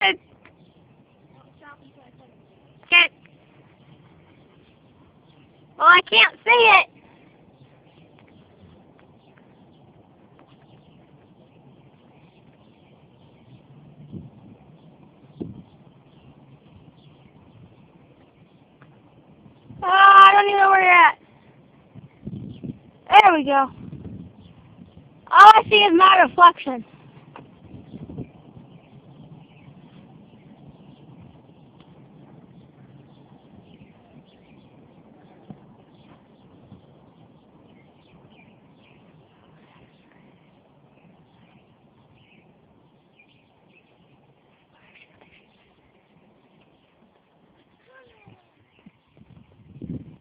It can't. Well, I can't see it. I don't even know where you're at. There we go. All I see is my reflection.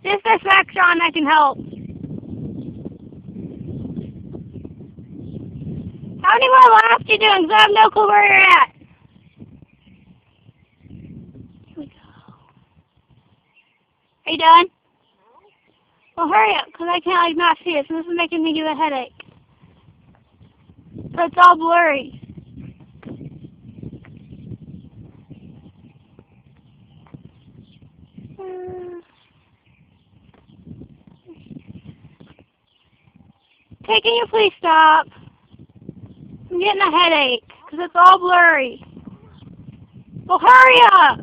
Just a sec, Sean, I can help. How many more laps you doing? 'Cause I have no clue where you're at. Here we go. Are you done? Well, hurry up, 'cause I can't not see it, so this is making me get a headache. So it's all blurry. Hey, can you please stop? I'm getting a headache, 'cause it's all blurry. Well, hurry up!